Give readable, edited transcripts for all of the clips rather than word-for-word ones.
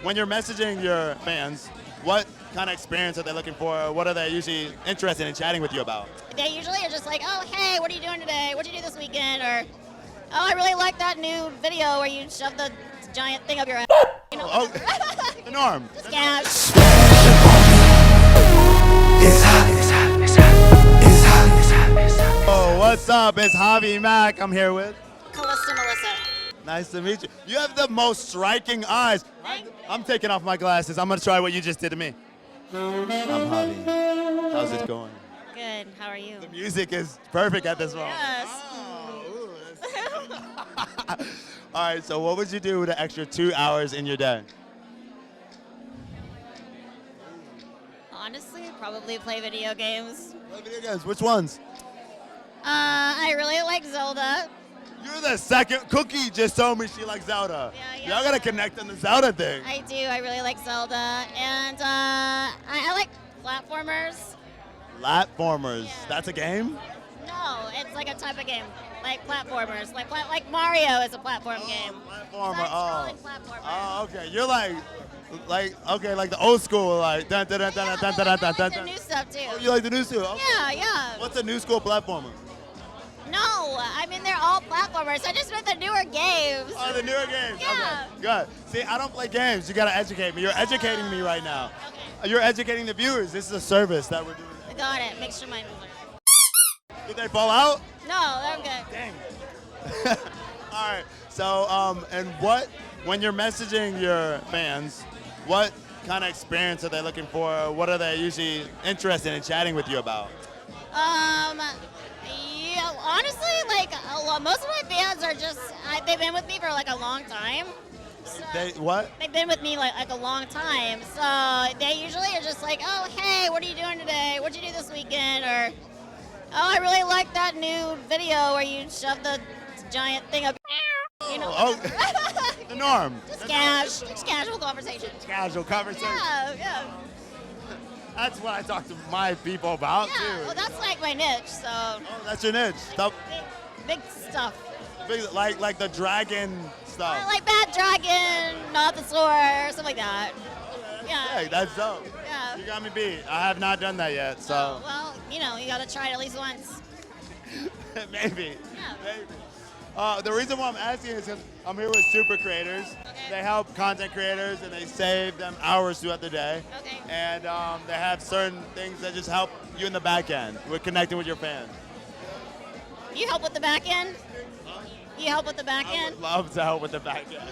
when you're messaging your fans, what kind of experience are they looking for? What are they usually interested in chatting with you about? They usually are just like, oh, hey, what are you doing today? What'd you do this weekend? Or, oh, I really like that new video where you shove the giant thing up your ass. You know? Oh, the norm. Just cash. It's hot, it's hot, it's hot, it's hot, it's hot, it's hot. Oh, what's up? It's Javi Mac. I'm here with Calista Melissa. Nice to meet you. You have the most striking eyes. I'm taking off my glasses. I'm going to try what you just did to me. I'm Javi. How's it going? Good. How are you? The music is perfect at this moment. Yes. Oh, ooh, that's- All right, so what would you do with an extra 2 hours in your day? Honestly, probably play video games. Play video games. Which ones? I really like Zelda. You're the second. Cookie just told me she likes Zelda. Yeah. Y'all got to connect on the Zelda thing. I do. I really like Zelda. And I like platformers. Platformers. Yeah. That's a game? No, it's like a type of game. Like platformers. Like Mario is a platform game. Platformer. Side-scrolling platformer. Oh, okay. You're like the old school, like dun dun dun dun dun dun dun dun I like dun. the new stuff too. Oh, you like the new school? Okay. Yeah. What's a new school platformer? No, I mean they're all platformers. I just meant the newer games. Oh, the newer games. Yeah. Okay. Good. See, I don't play games. You gotta educate me. You're educating me right now. Okay. You're educating the viewers. This is a service that we're doing. I got it. Make sure mine was right. Did they fall out? No, I'm good. Dang. All right. So, and when you're messaging your fans, what kind of experience are they looking for? What are they usually interested in chatting with you about? Yeah, honestly, like most of my fans are just they've been with me for like a long time. So What? They've been with me like a long time, so they usually are just like, oh, hey, what are you doing today? What'd you do this weekend? Or, oh, I really like that new video where you shove the giant thing up. You know? Oh, the norm. Just casual conversation. Casual conversation. Yeah. That's what I talk to my people about Yeah, too. well, that's like my niche, so. Oh, that's your niche. Stuff, Big stuff. big, like the dragon stuff. I like Bad Dragon, Not the Sword, something like that. Yeah. Hey, that's dope. Yeah. You got me beat. I have not done that yet, so Oh, well, you know, you gotta try it at least once. maybe. Yeah. Maybe. The reason why I'm asking is because I'm here with super creators. Okay. They help content creators and they save them hours throughout the day. Okay. And they have certain things that just help you in the back end with connecting with your fans. You help with the back end? You help with the back I end? would love to help with the back end.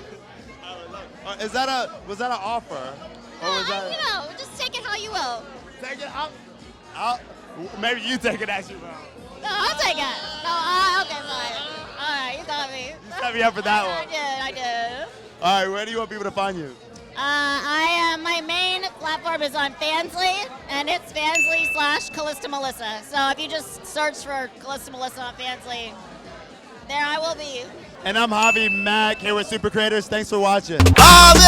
I would love. Was that an offer? Or was You that? know, just take it how you will. Take it. Maybe you take it as you will. No, I'll take it. No, okay, fine. All right, you got me. You set me up for that one. I did. All right, where do you want people to find you? My main platform is on Fansly, and it's Fansly/Calista Melissa. So if you just search for Calista Melissa on Fansly, there I will be. And I'm Javi Mac here with Super Creators. Thanks for watching. Javi!